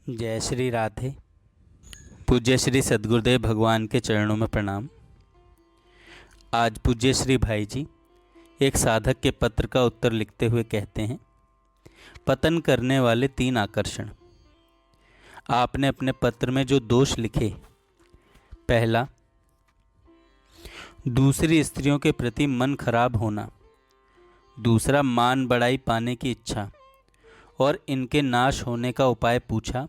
जय श्री राधे। पूज्य श्री सद्गुरुदेव भगवान के चरणों में प्रणाम। आज पूज्य श्री भाई जी एक साधक के पत्र का उत्तर लिखते हुए कहते हैं, पतन करने वाले 3 आकर्षण। आपने अपने पत्र में जो दोष लिखे, पहला, दूसरी स्त्रियों के प्रति मन खराब होना, दूसरा मान बढ़ाई पाने की इच्छा, और इनके नाश होने का उपाय पूछा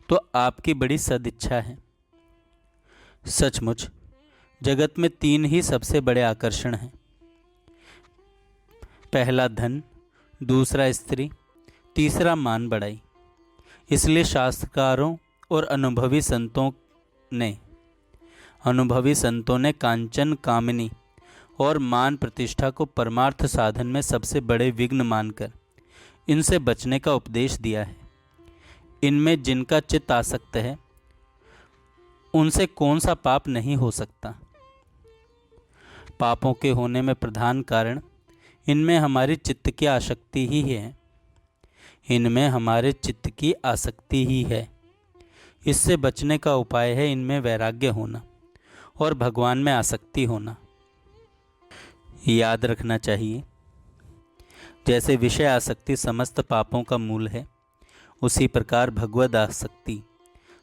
तो आपकी बड़ी सदिच्छा है। सचमुच जगत में 3 ही सबसे बड़े आकर्षण हैं। पहला धन, दूसरा स्त्री, तीसरा मान बढ़ाई। इसलिए शास्त्रकारों और अनुभवी संतों ने कांचन कामिनी और मान प्रतिष्ठा को परमार्थ साधन में सबसे बड़े विघ्न मानकर इनसे बचने का उपदेश दिया है। इनमें जिनका चित्त आसक्त है उनसे कौन सा पाप नहीं हो सकता। पापों के होने में प्रधान कारण इनमें हमारी चित्त की आसक्ति ही है। इससे बचने का उपाय है इनमें वैराग्य होना और भगवान में आसक्ति होना। याद रखना चाहिए, जैसे विषय आसक्ति समस्त पापों का मूल है, उसी प्रकार भगवद आसक्ति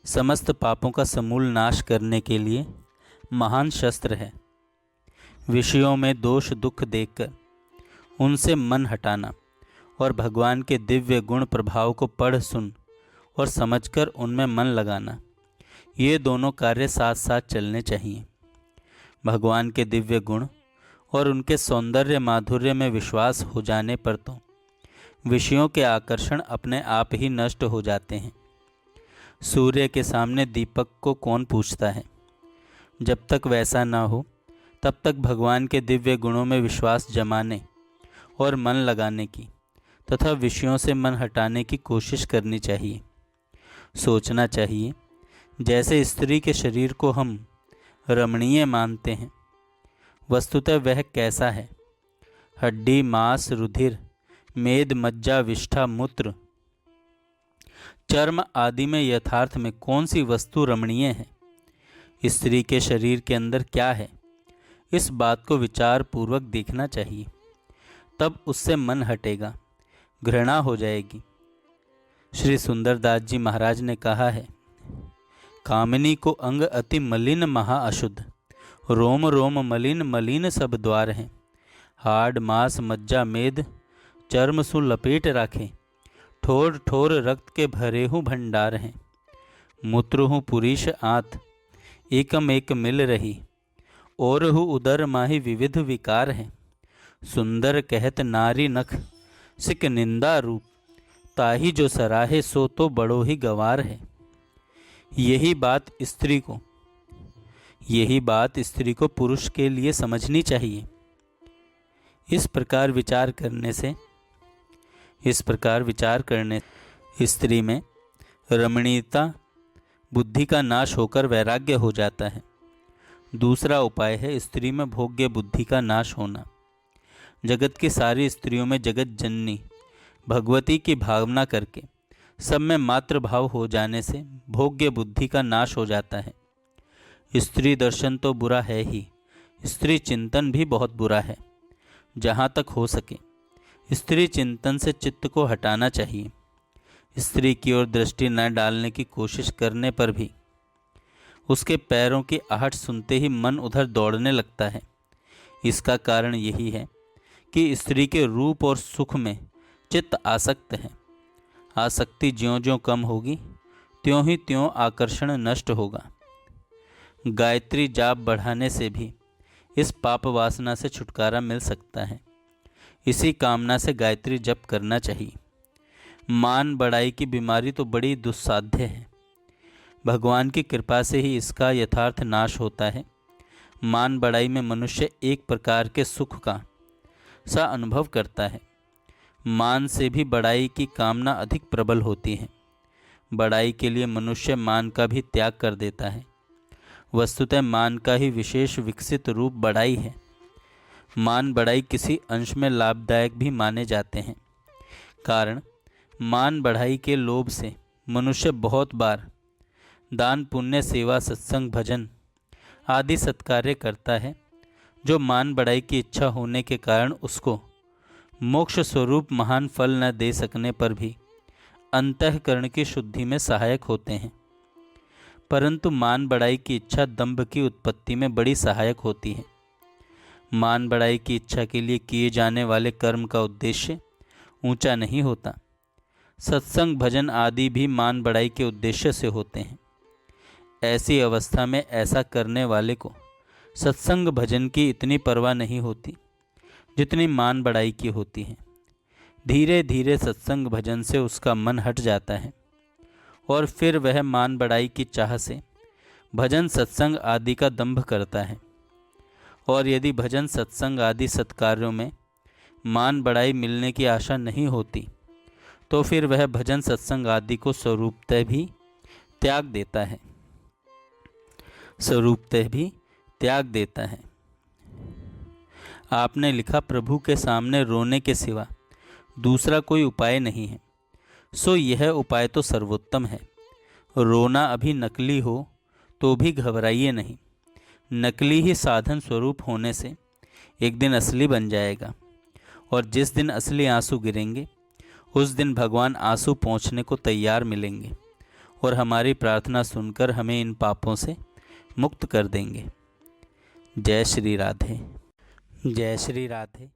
समस्त पापों का समूल नाश करने के लिए महान शस्त्र है। विषयों में दोष दुख देखकर उनसे मन हटाना और भगवान के दिव्य गुण प्रभाव को पढ़ सुन और समझकर उनमें मन लगाना, ये दोनों कार्य साथ साथ चलने चाहिए। भगवान के दिव्य गुण और उनके सौंदर्य माधुर्य में विश्वास हो जाने पर तो विषयों के आकर्षण अपने आप ही नष्ट हो जाते हैं। सूर्य के सामने दीपक को कौन पूछता है? जब तक वैसा ना हो तब तक भगवान के दिव्य गुणों में विश्वास जमाने और मन लगाने की तथा विषयों से मन हटाने की कोशिश करनी चाहिए। सोचना चाहिए, जैसे स्त्री के शरीर को हम रमणीय मानते हैं, वस्तुतः वह कैसा है? हड्डी, मांस, रुधिर, मेद, मज्जा, विष्ठा, मूत्र, चर्म आदि में यथार्थ में कौन सी वस्तु रमणीय है? स्त्री के शरीर के अंदर क्या है? इस बात को विचार पूर्वक देखना चाहिए, तब उससे मन हटेगा, घृणा हो जाएगी। श्री सुंदरदास जी महाराज ने कहा है, कामिनी को अंग अति मलिन महा अशुद्ध, रोम रोम मलिन मलिन सब द्वार हैं। हाड मांस मज्जा मेद चर्म सु लपेट राखे, ठोर ठोर रक्त के भरे हूँ भंडार हैं। मूत्र हूँ पुरीश आत, एकम एक मिल रही, और हूँ उदर माही विविध विकार हैं। सुंदर कहत नारी नख, सिक निंदा रूप, ताही जो सराहे सो तो बड़ो ही गवार है। यही बात स्त्री को पुरुष के लिए समझनी चाहिए। इस प्रकार विचार करने स्त्री में रमणीयता बुद्धि का नाश होकर वैराग्य हो जाता है। दूसरा उपाय है स्त्री में भोग्य बुद्धि का नाश होना। जगत की सारी स्त्रियों में जगत जननी भगवती की भावना करके सब में मात्र भाव हो जाने से भोग्य बुद्धि का नाश हो जाता है। स्त्री दर्शन तो बुरा है ही, स्त्री चिंतन भी बहुत बुरा है। जहाँ तक हो सके स्त्री चिंतन से चित्त को हटाना चाहिए। स्त्री की ओर दृष्टि न डालने की कोशिश करने पर भी उसके पैरों की आहट सुनते ही मन उधर दौड़ने लगता है। इसका कारण यही है कि स्त्री के रूप और सुख में चित्त आसक्त है। आसक्ति ज्यों-ज्यों कम होगी त्यों ही त्यों आकर्षण नष्ट होगा। गायत्री जाप बढ़ाने से भी इस पाप वासना से छुटकारा मिल सकता है। इसी कामना से गायत्री जप करना चाहिए। मान बढ़ाई की बीमारी तो बड़ी दुस्साध्य है। भगवान की कृपा से ही इसका यथार्थ नाश होता है। मान बढ़ाई में मनुष्य एक प्रकार के सुख का सा अनुभव करता है। मान से भी बढ़ाई की कामना अधिक प्रबल होती है। बढ़ाई के लिए मनुष्य मान का भी त्याग कर देता है। वस्तुतः मान का ही विशेष विकसित रूप बढ़ाई है। मान बढ़ाई किसी अंश में लाभदायक भी माने जाते हैं। कारण मान बढ़ाई के लोभ से मनुष्य बहुत बार दान, पुण्य, सेवा, सत्संग, भजन आदि सत्कार्य करता है जो मान बढ़ाई की इच्छा होने के कारण उसको मोक्ष स्वरूप महान फल न दे सकने पर भी अंतःकरण की शुद्धि में सहायक होते हैं। परंतु मान बढ़ाई की इच्छा दंभ की उत्पत्ति में बड़ी सहायक होती है। मान बढ़ाई की इच्छा के लिए किए जाने वाले कर्म का उद्देश्य ऊंचा नहीं होता। सत्संग, भजन आदि भी मान बढ़ाई के उद्देश्य से होते हैं। ऐसी अवस्था में ऐसा करने वाले को सत्संग भजन की इतनी परवाह नहीं होती जितनी मान बढ़ाई की होती है। धीरे धीरे सत्संग भजन से उसका मन हट जाता है और फिर वह मान बढ़ाई की चाह से भजन, सत्संग आदि का दंभ करता है। और यदि भजन, सत्संग आदि सत्कार्यों में मान बढ़ाई मिलने की आशा नहीं होती तो फिर वह भजन, सत्संग आदि को स्वरूपतः भी त्याग देता है। स्वरूपतः भी त्याग देता है। आपने लिखा, प्रभु के सामने रोने के सिवा दूसरा कोई उपाय नहीं है, सो यह उपाय तो सर्वोत्तम है। रोना अभी नकली हो तो भी घबराइए नहीं। नकली ही साधन स्वरूप होने से एक दिन असली बन जाएगा, और जिस दिन असली आंसू गिरेंगे उस दिन भगवान आंसू पहुँचने को तैयार मिलेंगे और हमारी प्रार्थना सुनकर हमें इन पापों से मुक्त कर देंगे। जय श्री राधे। जय श्री राधे।